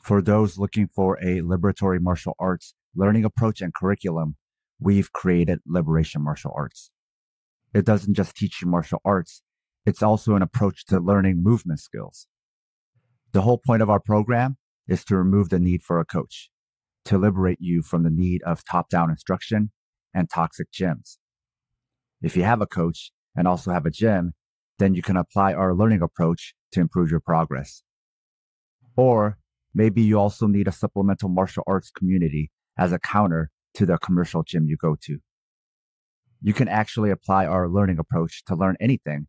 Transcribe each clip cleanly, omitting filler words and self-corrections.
For those looking for a liberatory martial arts learning approach and curriculum, we've created Liberation Martial Arts. It doesn't just teach you martial arts, it's also an approach to learning movement skills. The whole point of our program is to remove the need for a coach, to liberate you from the need of top-down instruction and toxic gyms. If you have a coach and also have a gym, then you can apply our learning approach to improve your progress. Or maybe you also need a supplemental martial arts community as a counter to the commercial gym you go to. You can actually apply our learning approach to learn anything,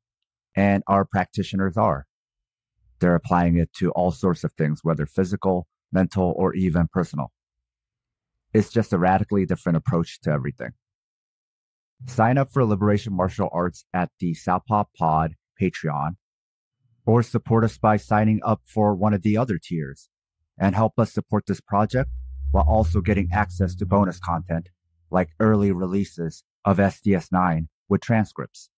and our practitioners are. They're applying it to all sorts of things, whether physical, mental, or even personal. It's just a radically different approach to everything. Sign up for Liberation Martial Arts at the Southpaw Pod Patreon, or support us by signing up for one of the other tiers and help us support this project while also getting access to bonus content like early releases of SDS9 with transcripts.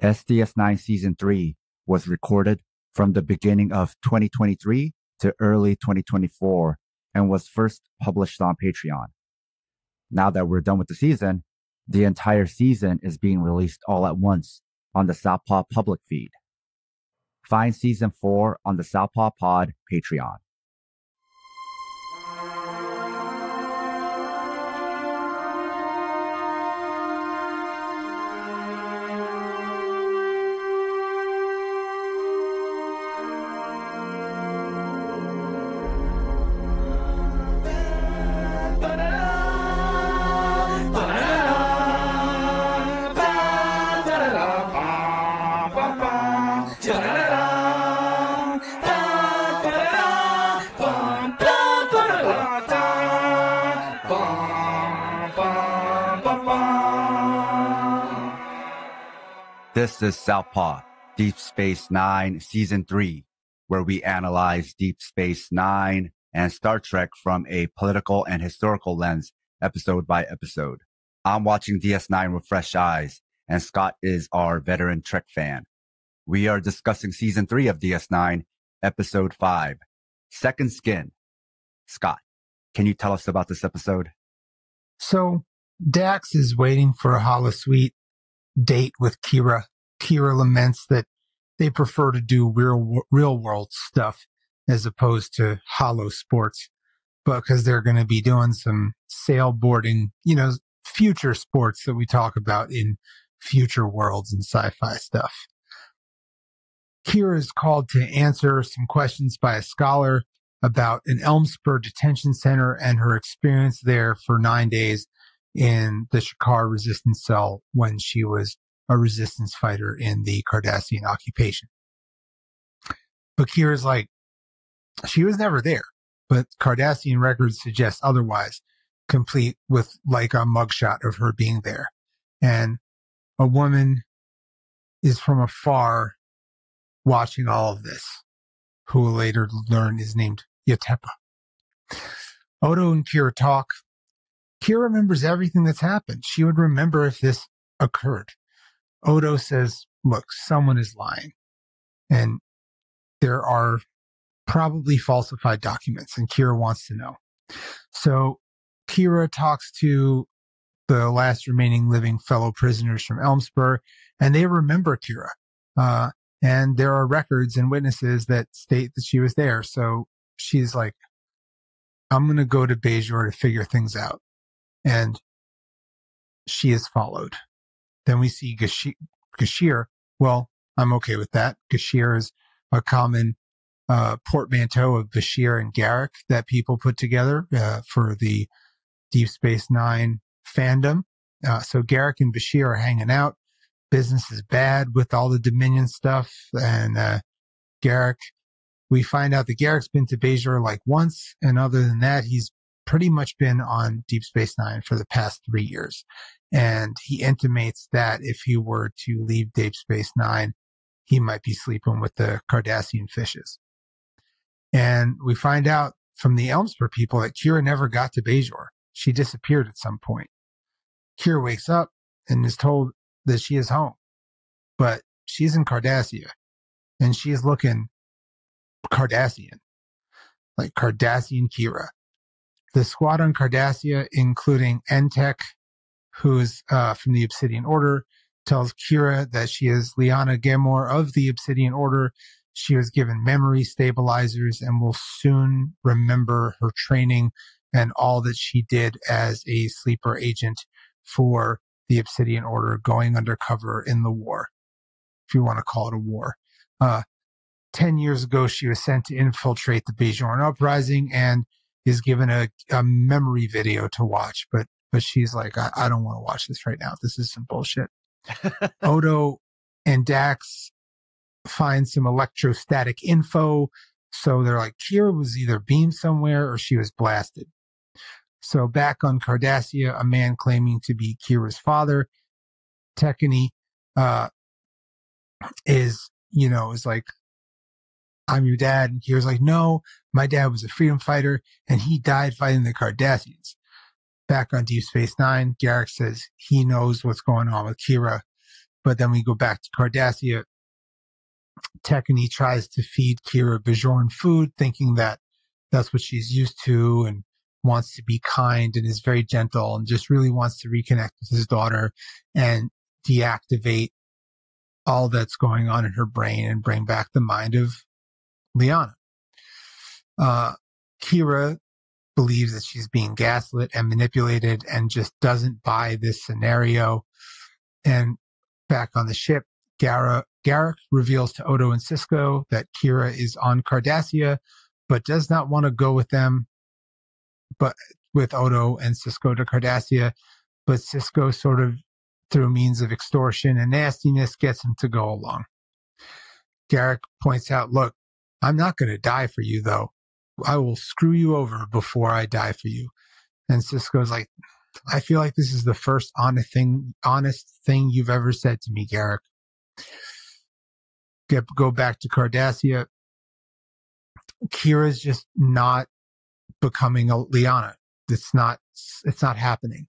SDS9 Season 3 was recorded from the beginning of 2023 to early 2024 and was first published on Patreon. Now that we're done with the season, the entire season is being released all at once on the Southpaw public feed. Find Season 4 on the Southpaw Pod Patreon. This is Southpaw, Deep Space Nine, Season 3, where we analyze Deep Space Nine and Star Trek from a political and historical lens, episode by episode. I'm watching DS9 with fresh eyes, and Scott is our veteran Trek fan. We are discussing Season 3 of DS9, Episode 5, Second Skin. Scott, can you tell us about this episode? So, Dax is waiting for a holosuite date with Kira. Kira laments that they prefer to do real world stuff as opposed to holo sports, because they're going to be doing some sailboarding, future sports that we talk about in future worlds and sci-fi stuff. Kira is called to answer some questions by a scholar about an Elmspur detention center and her experience there for 9 days in the Shakar resistance cell when she was a resistance fighter in the Cardassian occupation. But Kira's like, she was never there, but Cardassian records suggest otherwise, complete with like a mugshot of her being there. And a woman is from afar watching all of this, who will later learn is named Yatepa. Odo and Kira talk. Kira remembers everything that's happened. She would remember if this occurred. Odo says, look, someone is lying. And there are probably falsified documents, and Kira wants to know. So Kira talks to the last remaining living fellow prisoners from Elmspur, and they remember Kira. And there are records and witnesses that state that she was there. So she's like, I'm going to go to Bajor to figure things out. And she is followed. Then we see Gashir. Well, I'm okay with that. Gashir is a common portmanteau of Bashir and Garrick that people put together for the Deep Space Nine fandom. So Garrick and Bashir are hanging out. Business is bad with all the Dominion stuff. And Garrick, we find out that Garrick's been to Bajor like once. And other than that, he's pretty much been on Deep Space Nine for the past 3 years. And he intimates that if he were to leave Deep Space Nine, he might be sleeping with the Cardassian fishes. And we find out from the Elmspur people that Kira never got to Bajor. She disappeared at some point. Kira wakes up and is told that she is home, but she's in Cardassia and she is looking Cardassian. like Cardassian Kira. The squad on Cardassia, including Entek, who's from the Obsidian Order, tells Kira that she is Liana Gamor of the Obsidian Order. She was given memory stabilizers and will soon remember her training and all that she did as a sleeper agent for the Obsidian Order going undercover in the war, if you want to call it a war. 10 years ago, she was sent to infiltrate the Bajoran uprising and is given a memory video to watch. But she's like, I don't want to watch this right now. This is some bullshit. Odo and Dax find some electrostatic info. So they're like, Kira was either beamed somewhere or she was blasted. So back on Cardassia, a man claiming to be Kira's father, Tekani, is like, I'm your dad. And Kira's like, no, my dad was a freedom fighter and he died fighting the Cardassians. Back on Deep Space Nine, Garrick says he knows what's going on with Kira. But then we go back to Cardassia. Tekani tries to feed Kira Bajoran food, thinking that that's what she's used to and wants to be kind and is very gentle and just really wants to reconnect with his daughter and deactivate all that's going on in her brain and bring back the mind of Liana. Kira believes that she's being gaslit and manipulated and just doesn't buy this scenario. And back on the ship, Garrick reveals to Odo and Sisko that Kira is on Cardassia, but does not want to go with them, but with Odo and Sisko to Cardassia. But Sisko sort of, through means of extortion and nastiness, gets him to go along. Garrick points out, look, I'm not going to die for you, though. I will screw you over before I die for you. And Sisko's like, I feel like this is the first honest thing you've ever said to me, Garrick. Go back to Cardassia. Kira's just not becoming a Liana. It's not happening.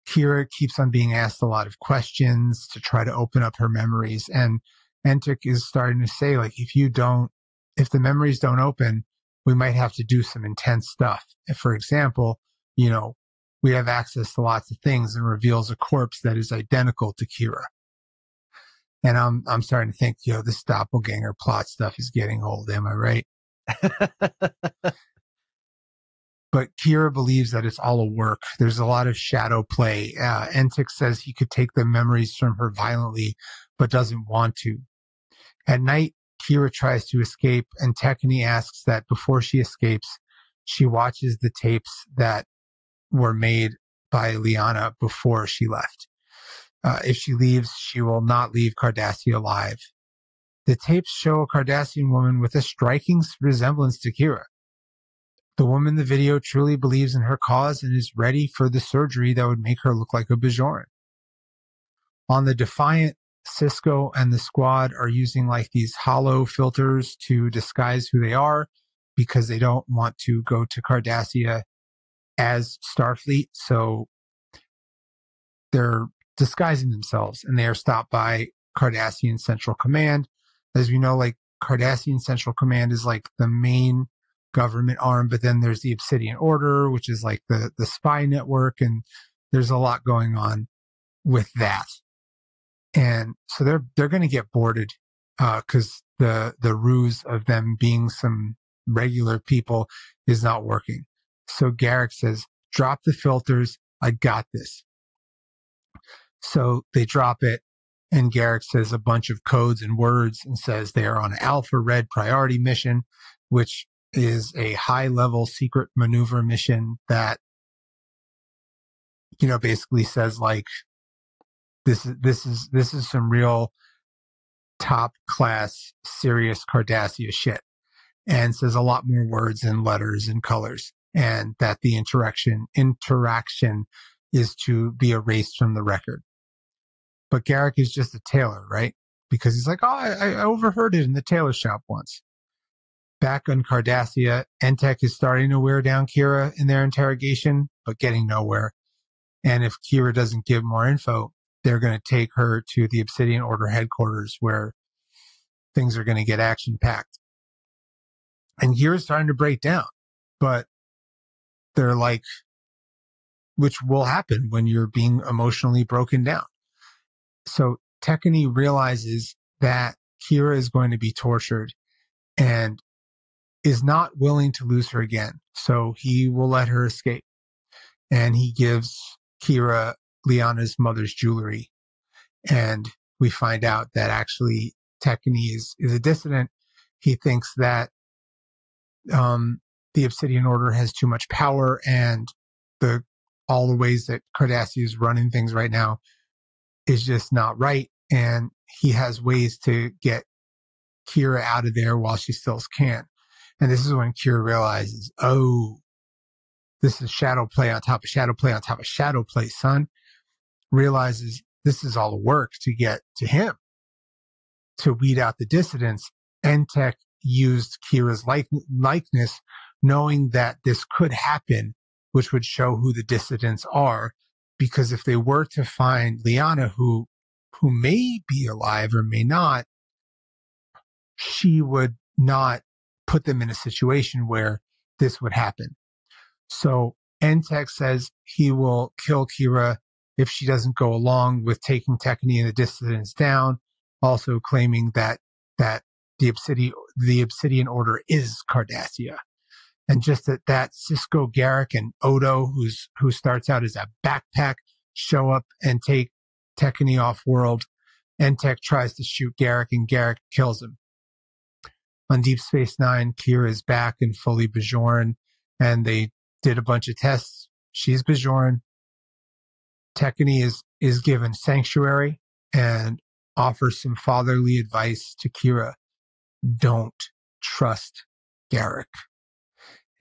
Kira keeps on being asked a lot of questions to try to open up her memories. And Entek is starting to say, like, if the memories don't open, we might have to do some intense stuff. If, for example, we have access to lots of things and reveals a corpse that is identical to Kira. And I'm starting to think, this doppelganger plot stuff is getting old. Am I right? But Kira believes that it's all a work. There's a lot of shadow play. Entek says he could take the memories from her violently, but doesn't want to. At night, Kira tries to escape, and Tekani asks that before she escapes, she watches the tapes that were made by Liana before she left. If she leaves, she will not leave Cardassia alive. The tapes show a Cardassian woman with a striking resemblance to Kira. The woman in the video truly believes in her cause and is ready for the surgery that would make her look like a Bajoran. On the Defiant, Sisko and the squad are using like these hollow filters to disguise who they are because they don't want to go to Cardassia as Starfleet. So they're disguising themselves and they are stopped by Cardassian Central Command. As we know, like Cardassian Central Command is like the main government arm, but then there's the Obsidian Order, which is like the spy network, and there's a lot going on with that. And so they're going to get boarded because the ruse of them being some regular people is not working. So Garrick says, drop the filters. I got this. So they drop it, and Garrick says a bunch of codes and words and says they are on an Alpha Red priority mission, which is a high-level secret maneuver mission that, basically says like, this is some real top class serious Cardassia shit, and says a lot more words and letters and colors, and that the interaction is to be erased from the record. But Garrick is just a tailor, right? Because he's like, I overheard it in the tailor shop once. Back on Cardassia, Entek is starting to wear down Kira in their interrogation, but getting nowhere. And if Kira doesn't give more info, they're going to take her to the Obsidian Order headquarters where things are going to get action-packed. And Kira's starting to break down. but they're like, which will happen when you're being emotionally broken down. So Tekani realizes that Kira is going to be tortured and is not willing to lose her again. So he will let her escape. And he gives Kira Liana's mother's jewelry. And we find out that actually Tekani is a dissident. He thinks that the Obsidian Order has too much power, and all the ways that Cardassia is running things right now is just not right. And he has ways to get Kira out of there while she still can. And this is when Kira realizes, oh, this is shadow play on top of shadow play on top of shadow play, son. Realizes this is all the work to get to him, to weed out the dissidents. Entek used Kira's likeness, knowing that this could happen, which would show who the dissidents are. Because if they were to find Liana, who may be alive or may not, she would not put them in a situation where this would happen. So Entek says he will kill Kira if she doesn't go along with taking Tekani and the dissidents down, also claiming that the Obsidian Order is Cardassia. And just that Cisco, Garrick, and Odo, who starts out as a backpack, show up and take Tekani off world. Entek tries to shoot Garrick, and Garrick kills him. On Deep Space Nine, Kira is back and fully Bajoran, and they did a bunch of tests. She's Bajoran. Tekani is given sanctuary and offers some fatherly advice to Kira. Don't trust Garrick.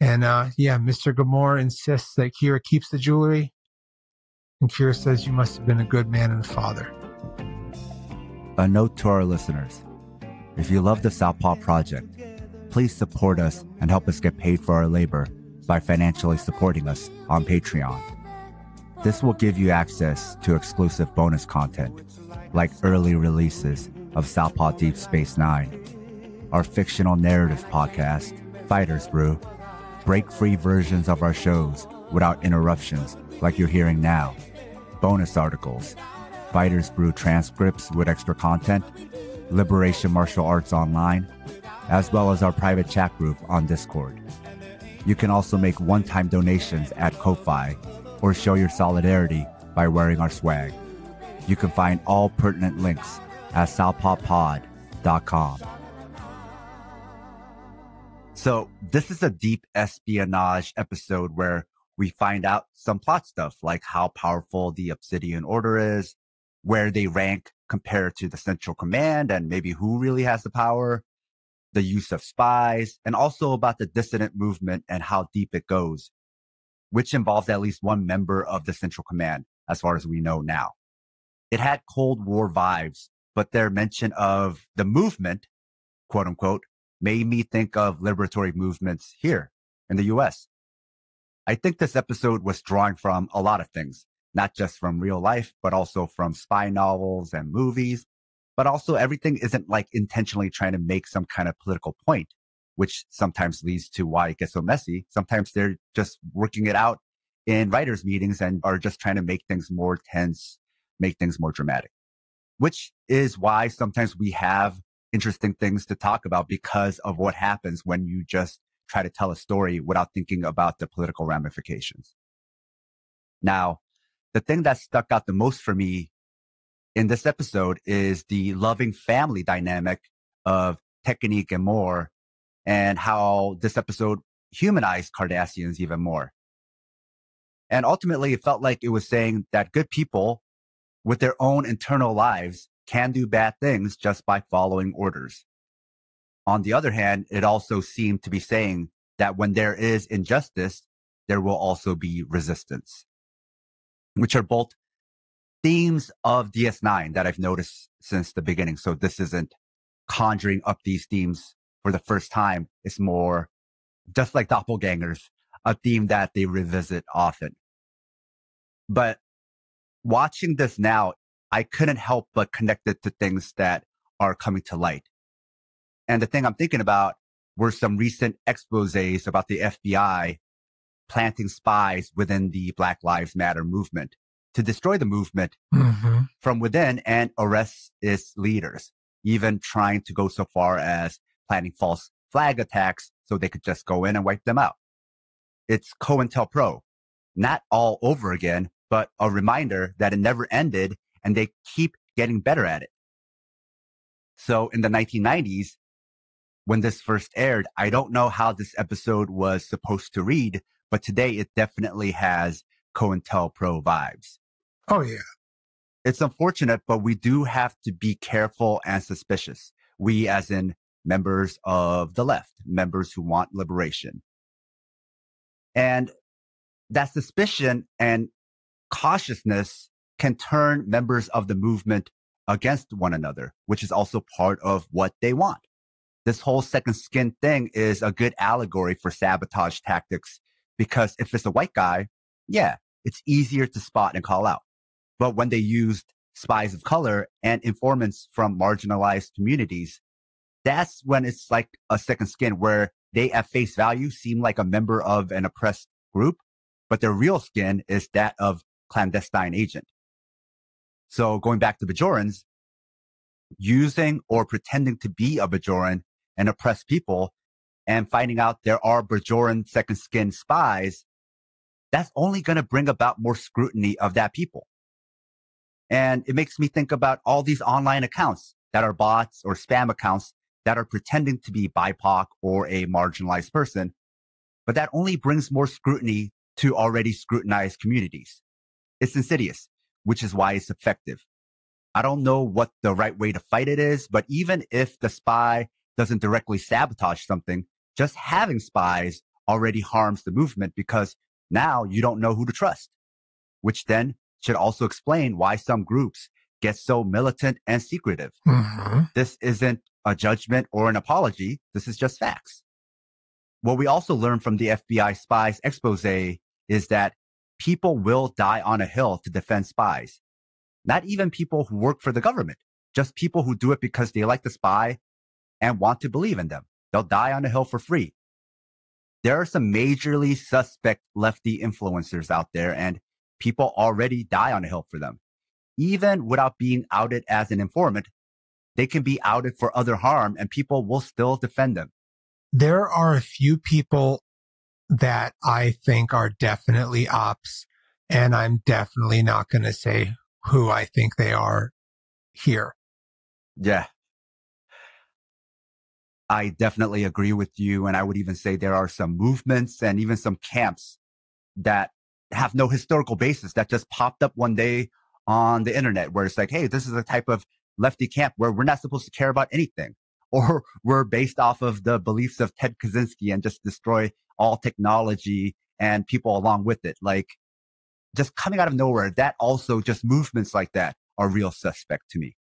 And Mr. Gamora insists that Kira keeps the jewelry. And Kira says, you must have been a good man and a father. A note to our listeners. If you love the Southpaw Project, please support us and help us get paid for our labor by financially supporting us on Patreon. This will give you access to exclusive bonus content, like early releases of Southpaw Deep Space Nine, our fictional narrative podcast, Fighters Brew, break-free versions of our shows without interruptions like you're hearing now, bonus articles, Fighters Brew transcripts with extra content, Liberation Martial Arts Online, as well as our private chat group on Discord. You can also make one-time donations at Ko-Fi or show your solidarity by wearing our swag. You can find all pertinent links at southpawpod.com. So this is a deep espionage episode where we find out some plot stuff, like how powerful the Obsidian Order is, where they rank compared to the Central Command, and maybe who really has the power, the use of spies, and also about the dissident movement and how deep it goes, which involves at least one member of the Central Command, as far as we know now. It had Cold War vibes, but their mention of the movement, quote unquote, made me think of liberatory movements here in the US. I think this episode was drawing from a lot of things, not just from real life, but also from spy novels and movies. But also everything isn't like intentionally trying to make some kind of political point, which sometimes leads to why it gets so messy. Sometimes they're just working it out in writers' meetings and are just trying to make things more tense, make things more dramatic, which is why sometimes we have interesting things to talk about because of what happens when you just try to tell a story without thinking about the political ramifications. Now, the thing that stuck out the most for me in this episode is the loving family dynamic of Tekani and Gamora, and how this episode humanized Cardassians even more. And ultimately, it felt like it was saying that good people with their own internal lives can do bad things just by following orders. On the other hand, it also seemed to be saying that when there is injustice, there will also be resistance, which are both themes of DS9 that I've noticed since the beginning. So this isn't conjuring up these themes for the first time. It's more just like doppelgangers, a theme that they revisit often. But watching this now, I couldn't help but connect it to things that are coming to light. And the thing I'm thinking about were some recent exposés about the FBI planting spies within the Black Lives Matter movement to destroy the movement from within and arrest its leaders, even trying to go so far as planning false flag attacks so they could just go in and wipe them out. It's COINTELPRO, not all over again, but a reminder that it never ended and they keep getting better at it. So in the 1990s, when this first aired, I don't know how this episode was supposed to read, but today it definitely has COINTELPRO vibes. Oh, yeah. It's unfortunate, but we do have to be careful and suspicious. We, as in members of the left, members who want liberation. And that suspicion and cautiousness can turn members of the movement against one another, which is also part of what they want. This whole second skin thing is a good allegory for sabotage tactics, because if it's a white guy, yeah, it's easier to spot and call out. But when they used spies of color and informants from marginalized communities, that's when it's like a second skin where they at face value seem like a member of an oppressed group, but their real skin is that of clandestine agent. So going back to Bajorans, using or pretending to be a Bajoran and oppress people and finding out there are Bajoran second skin spies, that's only going to bring about more scrutiny of that people. And it makes me think about all these online accounts that are bots or spam accounts that are pretending to be BIPOC or a marginalized person, but that only brings more scrutiny to already scrutinized communities. It's insidious, which is why it's effective. I don't know what the right way to fight it is, but even if the spy doesn't directly sabotage something, just having spies already harms the movement because now you don't know who to trust, which then should also explain why some groups get so militant and secretive. This isn't a judgment or an apology. This is just facts. What we also learned from the FBI spies expose is that people will die on a hill to defend spies. Not even people who work for the government, just people who do it because they like the spy and want to believe in them. They'll die on a hill for free. There are some majorly suspect lefty influencers out there, and people already die on a hill for them. Even without being outed as an informant, they can be outed for other harm and people will still defend them. There are a few people that I think are definitely ops, and I'm definitely not going to say who I think they are here. Yeah. I definitely agree with you. And I would even say there are some movements and even some camps that have no historical basis that just popped up one day on the internet where it's like, hey, this is a type of lefty camp where we're not supposed to care about anything. Or we're based off of the beliefs of Ted Kaczynski and just destroy all technology and people along with it. Like just coming out of nowhere, that also just movements like that are real suspect to me.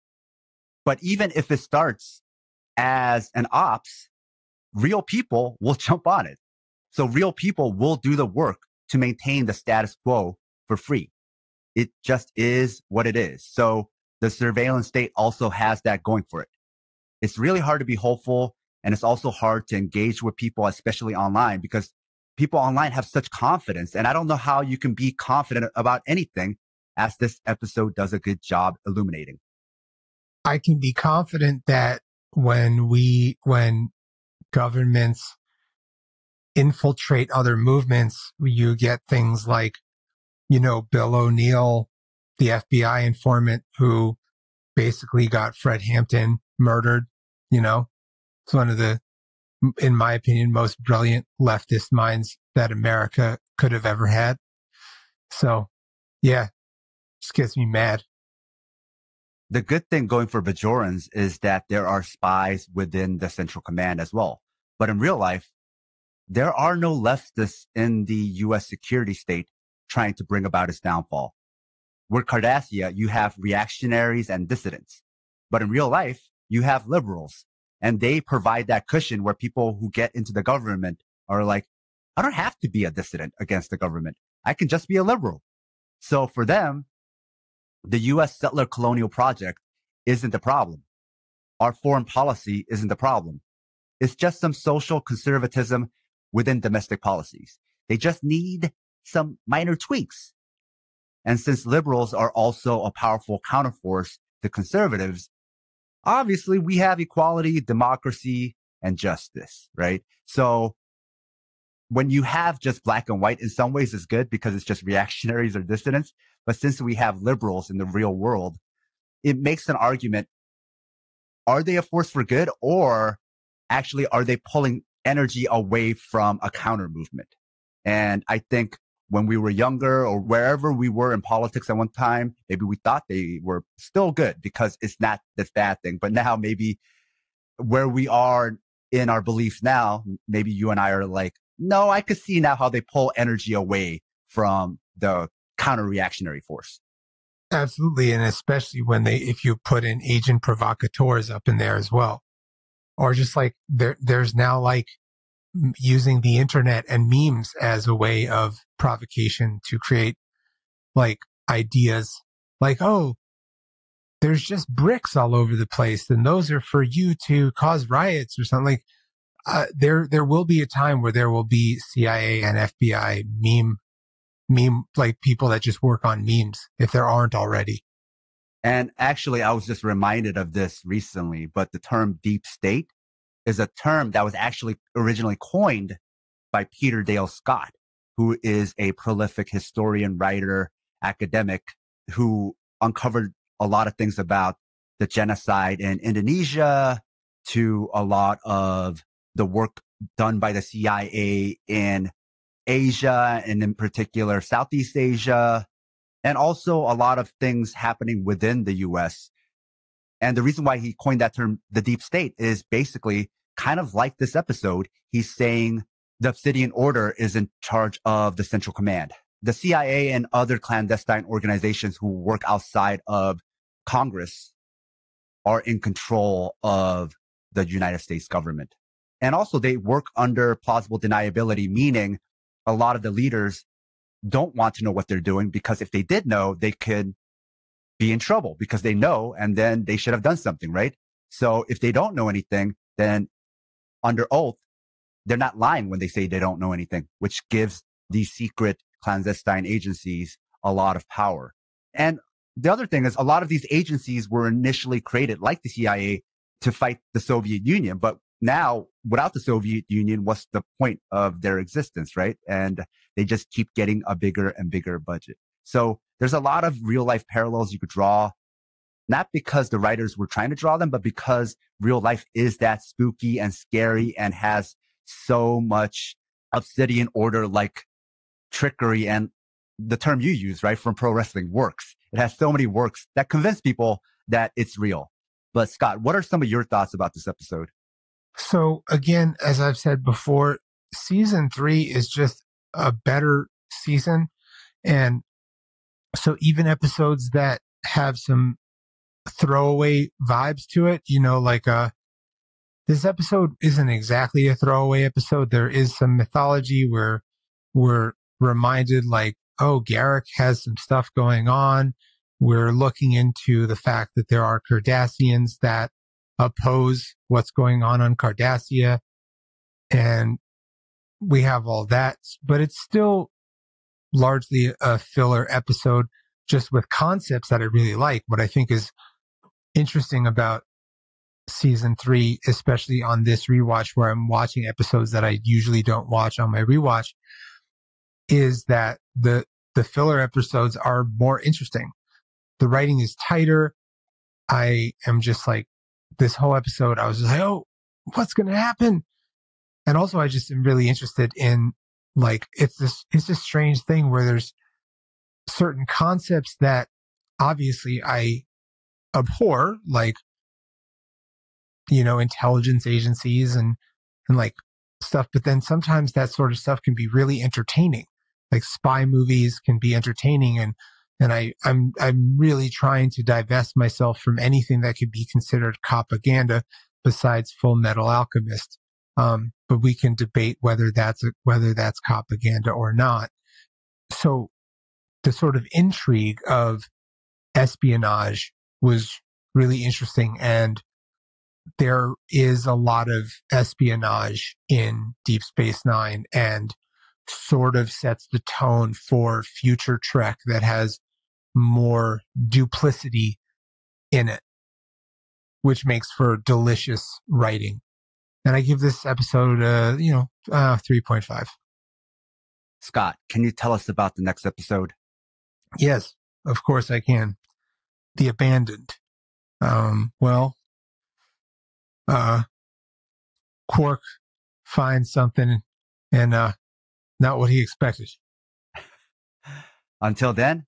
But even if it starts as an ops, real people will jump on it. So real people will do the work to maintain the status quo for free. It just is what it is. So the surveillance state also has that going for it. It's really hard to be hopeful. And it's also hard to engage with people, especially online, because people online have such confidence. And I don't know how you can be confident about anything, as this episode does a good job illuminating. I can be confident that when governments infiltrate other movements, you get things like, Bill O'Neill, the FBI informant who basically got Fred Hampton murdered. It's one of the, in my opinion, most brilliant leftist minds that America could have ever had. So, yeah, just gets me mad. The good thing going for Bajorans is that there are spies within the Central Command as well. But in real life, there are no leftists in the U.S. security state trying to bring about its downfall. With Cardassia, you have reactionaries and dissidents. But in real life, you have liberals. And they provide that cushion where people who get into the government are like, I don't have to be a dissident against the government. I can just be a liberal. So for them, the U.S. settler colonial project isn't the problem. Our foreign policy isn't the problem. It's just some social conservatism within domestic policies. They just need some minor tweaks. And since liberals are also a powerful counterforce to conservatives, obviously we have equality, democracy, and justice, right? So when you have just black and white, in some ways it's good because it's just reactionaries or dissidents. But since we have liberals in the real world, it makes an argument. Are they a force for good, or actually are they pulling energy away from a counter movement? And I think when we were younger or wherever we were in politics at one time, maybe we thought they were still good because it's not this bad thing. But now maybe where we are in our beliefs now, maybe you and I are like, no, I could see now how they pull energy away from the counter reactionary force. Absolutely. And especially when if you put in agent provocateurs up in there as well, or just like there's now like using the internet and memes as a way of provocation to create like ideas like, oh, there's just bricks all over the place, and those are for you to cause riots or something. Like there will be a time where there will be CIA and FBI meme like people that just work on memes if there aren't already. And actually, I was just reminded of this recently, but the term deep state is a term that was actually originally coined by Peter Dale Scott, who is a prolific historian, writer, academic who uncovered a lot of things about the genocide in Indonesia, to a lot of the work done by the CIA in Asia, and in particular Southeast Asia, and also a lot of things happening within the US. And the reason why he coined that term, the deep state, is basically kind of like this episode. He's saying the Obsidian Order is in charge of the Central Command. The CIA and other clandestine organizations who work outside of Congress are in control of the United States government. And also they work under plausible deniability, meaning a lot of the leaders don't want to know what they're doing, because if they did know, they could be in trouble because they know, and then they should have done something, right? So if they don't know anything, then under oath, they're not lying when they say they don't know anything, which gives these secret clandestine agencies a lot of power. And the other thing is, a lot of these agencies were initially created, like the CIA, to fight the Soviet Union. But now, without the Soviet Union, what's the point of their existence, right? And they just keep getting a bigger and bigger budget. So there's a lot of real life parallels you could draw, not because the writers were trying to draw them, but because real life is that spooky and scary and has so much Obsidian Order like trickery. And the term you use, right, from pro wrestling, works. It has so many works that convince people that it's real. But Scott, what are some of your thoughts about this episode? So again, as I've said before, season 3 is just a better season. And so even episodes that have some throwaway vibes to it, you know, like this episode isn't exactly a throwaway episode. There is some mythology where we're reminded, like, oh, Garrick has some stuff going on. We're looking into the fact that there are Cardassians that oppose what's going on Cardassia. And we have all that, but it's still largely a filler episode, just with concepts that I really like. What I think is interesting about season 3, especially on this rewatch where I'm watching episodes that I usually don't watch on my rewatch, is that the filler episodes are more interesting. The writing is tighter. I am just like, this whole episode, I was just like, oh, what's going to happen? And also I just am really interested in, like, it's this strange thing where there's certain concepts that obviously I abhor, like, you know, intelligence agencies and like stuff. But then sometimes that sort of stuff can be really entertaining. Like spy movies can be entertaining. And I'm really trying to divest myself from anything that could be considered propaganda besides Full Metal Alchemist. But we can debate whether that's propaganda or not. So the sort of intrigue of espionage was really interesting. And there is a lot of espionage in Deep Space Nine and sort of sets the tone for future Trek that has more duplicity in it, which makes for delicious writing. And I give this episode, 3.5. Scott, can you tell us about the next episode? Yes, of course I can. The Abandoned. Quark finds something and not what he expected. Until then.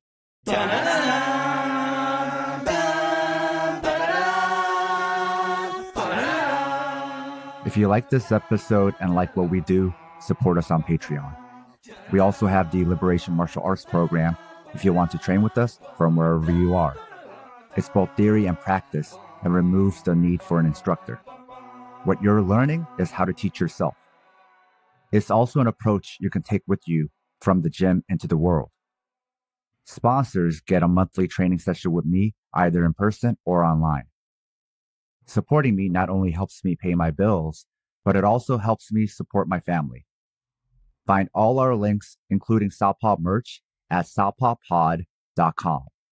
If you like this episode and like what we do, support us on Patreon. We also have the Liberation Martial Arts program if you want to train with us from wherever you are. It's both theory and practice and removes the need for an instructor. What you're learning is how to teach yourself. It's also an approach you can take with you from the gym into the world. Sponsors get a monthly training session with me, either in person or online. Supporting me not only helps me pay my bills, but it also helps me support my family. Find all our links, including Southpaw merch, at southpawpod.com.